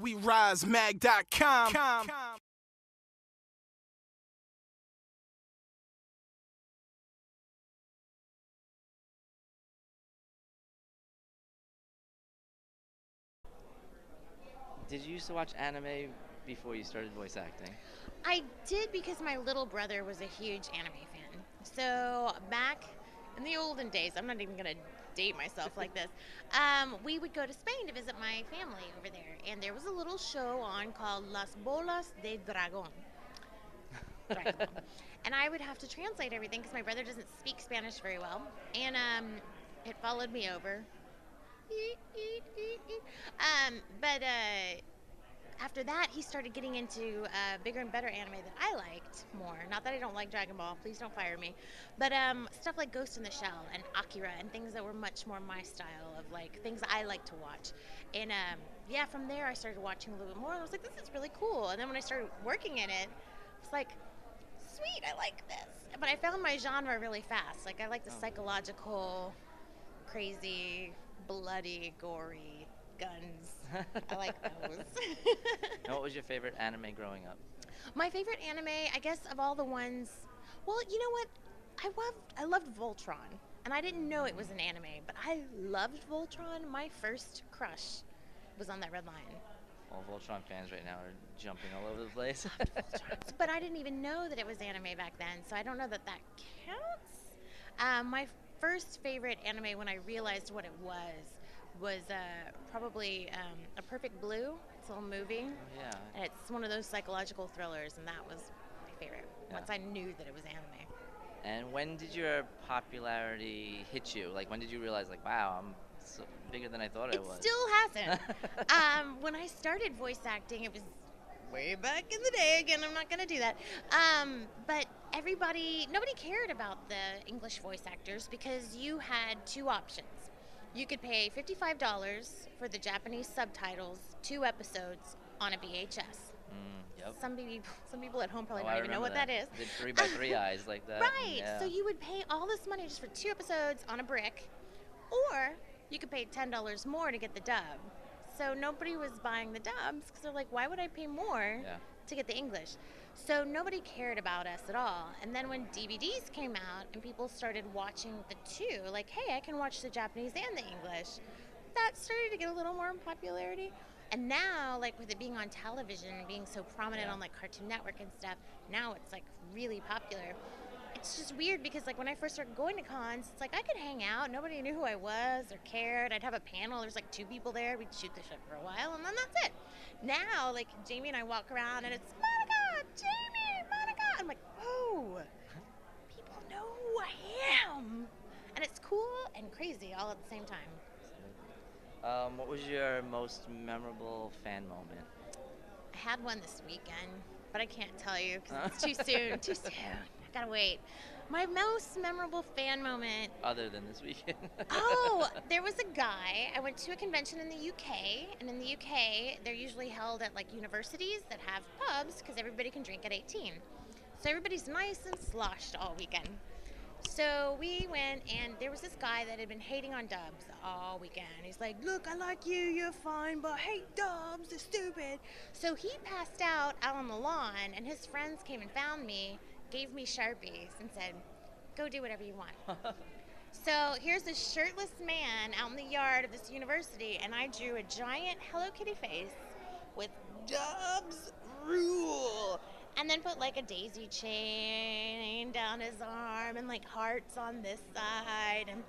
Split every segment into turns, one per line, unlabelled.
WeRiseMag.com.
Did you used to watch anime before you started voice acting?
I did because my little brother was a huge anime fan. So back in the olden days, I'm not even going to date myself like this, we would go to Spain to visit my family over there. And there was a little show on called Las Bolas de Dragón. And I would have to translate everything because my brother doesn't speak Spanish very well. And it followed me over. But after that, he started getting into bigger and better anime that I liked more. Not that I don't like Dragon Ball, please don't fire me. But stuff like Ghost in the Shell and Akira and things that were much more my style of like things I like to watch. And yeah, from there I started watching a little bit more and I was like, this is really cool. And then when I started working in it, it's like, sweet, I like this. But I found my genre really fast. Like I like the psychological, crazy, bloody, gory guns. I like those.
And what was your favorite anime growing up?
My favorite anime, I guess, of all the ones, well, you know what? I loved Voltron, and I didn't know it was an anime, but I loved Voltron. My first crush was on that red lion.
All Voltron fans right now are jumping all over the place.
But I didn't even know that it was anime back then, so I don't know that that counts. My first favorite anime when I realized what it was probably A Perfect Blue. It's a little movie.
Oh, yeah.
And it's one of those psychological thrillers, and that was my favorite.
Yeah.
Once I knew that it was anime.
And when did your popularity hit you? Like, when did you realize, like, wow, I'm so bigger than I thought I was?
It still hasn't. When I started voice acting, it was way back in the day. Again, I'm not going to do that. But nobody cared about the English voice actors because you had two options. You could pay $55 for the Japanese subtitles, 2 episodes on a VHS.
Yep.
Some people at home probably
I
don't even know what that is.
Did 3x3 eyes like that.
Right.
Yeah.
So you would pay all this money just for 2 episodes on a brick, or you could pay $10 more to get the dub. So nobody was buying the dubs because they're like, why would I pay more to get the English? So nobody cared about us at all. And then when DVDs came out and people started watching the two, like, hey, I can watch the Japanese and the English, that started to get a little more popularity. And now, like with it being on television and being so prominent on like Cartoon Network and stuff, now it's like really popular. It's just weird because like when I first started going to cons, it's like I could hang out. Nobody knew who I was or cared. I'd have a panel. There's like 2 people there. We'd shoot the shit for a while and then that's it. Now, like Jamie and I walk around and it's Monica, Jamie, Monica. I'm like, whoa, people know who I am. And it's cool and crazy all at the same time.
What was your most memorable fan moment?
I had one this weekend, but I can't tell you because it's too soon. Too soon. I gotta wait. My most memorable fan moment.
Other than this weekend.
Oh, there was a guy. I went to a convention in the UK, and in the UK, they're usually held at like universities that have pubs because everybody can drink at 18. So everybody's nice and sloshed all weekend. So we went, and there was this guy that had been hating on dubs all weekend. He's like, look, I like you, you're fine, but I hate dubs, they're stupid. So he passed out on the lawn, and his friends came and found me, gave me Sharpies, and said, go do whatever you want. So here's this shirtless man out in the yard of this university, and I drew a giant Hello Kitty face with dubs rule. And then put like a daisy chain down his arm and like hearts on this side. And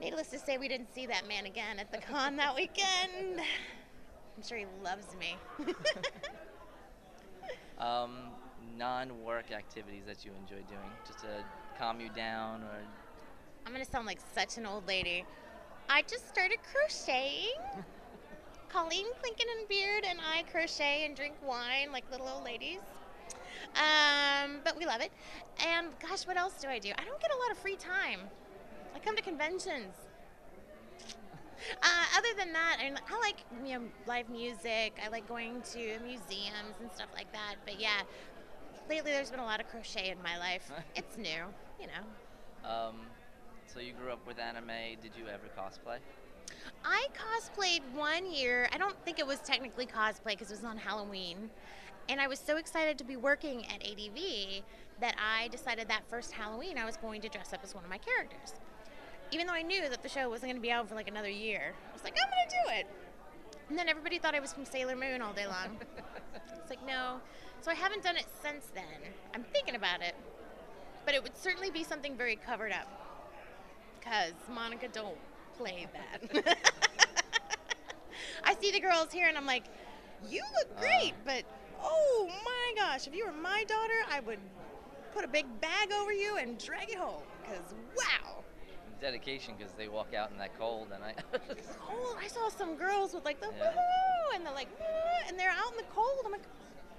needless to say, we didn't see that man again at the con that weekend. I'm sure he loves me.
Non-work activities that you enjoy doing, just to calm you down, or...
I'm gonna sound like such an old lady. I just started crocheting. Colleen Clinkin and Beard and I crochet and drink wine like little old ladies. But we love it. And gosh, what else do? I don't get a lot of free time. I come to conventions. Other than that, I like live music. I like going to museums and stuff like that. But yeah, lately there's been a lot of crochet in my life. It's new, you know.
So you grew up with anime. Did you ever cosplay?
I cosplayed 1 year. I don't think it was technically cosplay because it was on Halloween. And I was so excited to be working at ADV that I decided that first Halloween I was going to dress up as one of my characters. Even though I knew that the show wasn't going to be out for like another year. I was like, I'm going to do it. And then everybody thought I was from Sailor Moon all day long. It's like, no. So I haven't done it since then. I'm thinking about it. But it would certainly be something very covered up. Because Monica don't play that. I see the girls here and I'm like, you look great, but oh my gosh, if you were my daughter, I would put a big bag over you and drag you home. Because wow.
Dedication, because they walk out in that cold, and
cold. I saw some girls with like the woohoo, and they're like, and they're out in the cold. I'm like,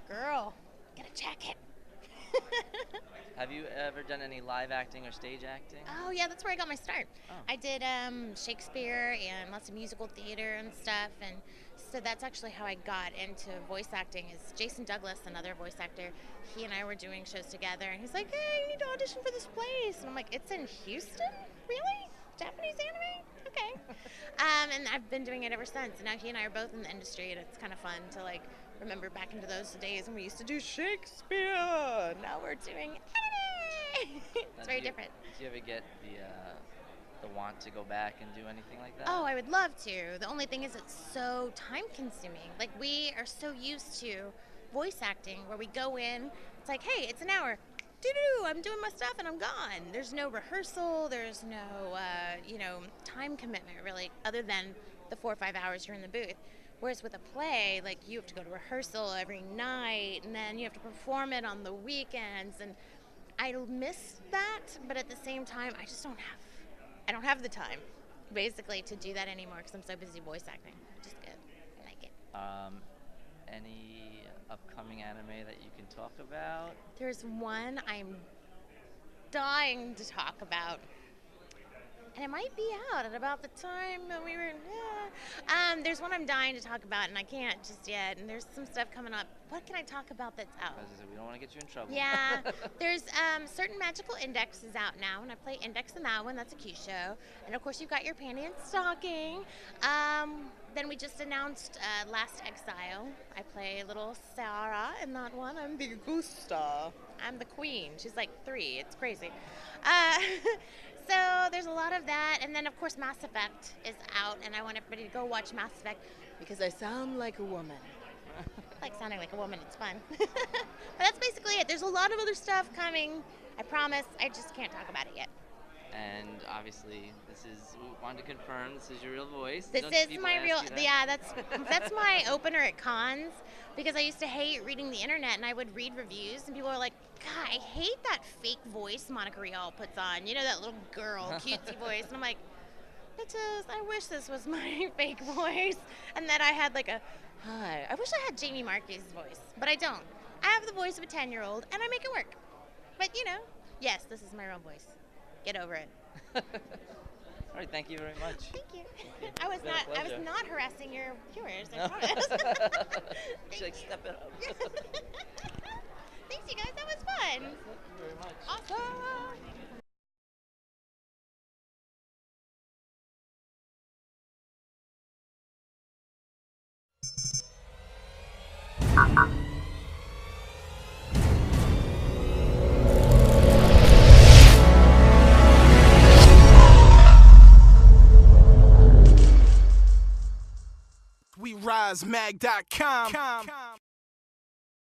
girl, get a jacket.
Have you ever done any live acting or stage acting?
Oh yeah, that's where I got my start.
Oh.
I did Shakespeare and lots of musical theater and stuff, and so that's actually how I got into voice acting. Is Jason Douglas, another voice actor. He and I were doing shows together, and he's like, hey, you need to audition for this place. And I'm like, it's in Houston? Really? Japanese anime? Okay. And I've been doing it ever since. And now he and I are both in the industry, and it's kind of fun to like remember back into those days when we used to do Shakespeare. Now we're doing anime. It's very different.
Do you ever get the want to go back and do anything like that?
Oh, I would love to. The only thing is it's so time consuming. Like we are so used to voice acting where we go in, it's like, hey, it's an hour. I'm doing my stuff and I'm gone. There's no rehearsal. There's no, time commitment really, other than the 4 or 5 hours you're in the booth. Whereas with a play, like you have to go to rehearsal every night, and then you have to perform it on the weekends. And I miss that, but at the same time, I don't have the time, basically, to do that anymore because I'm so busy voice acting. Which is good. I like it.
Any upcoming anime that you can talk about?
There's one I'm dying to talk about. And it might be out at about the time that we were, there's one I'm dying to talk about, and I can't just yet. And there's some stuff coming up. What can I talk about that's out?
We don't want to get you in trouble.
Yeah, there's certain magical index is out now, and I play index in that one. That's a cute show. And of course, you've got your panty and stocking. Then we just announced Last Exile. I play little Sarah in that one. I'm the Gusta. I'm the queen. She's like 3. It's crazy. So there's a lot of that, and then of course Mass Effect is out, and I want everybody to go watch Mass Effect because I sound like a woman. I like sounding like a woman, it's fun. But that's basically it. There's a lot of other stuff coming, I promise. I just can't talk about it yet.
And obviously, we wanted to confirm this is your real voice.
This is my real, that's my opener at cons, because I used to hate reading the internet, and I would read reviews, and people were like, God, I hate that fake voice Monica Rial puts on. You know, that little girl, cutesy voice. And I'm like, bitches, I wish this was my fake voice. And then I had like a, hi. I wish I had Jamie Marchi's voice, but I don't. I have the voice of a 10-year-old, and I make it work. But, yes, this is my real voice. Get over it.
All right, thank you very much.
Thank you. I was not harassing your viewers, I promise.
She's like, step it up.
Thanks, you guys. That was fun.
Thank you very much.
Awesome.
WeRiseMag.com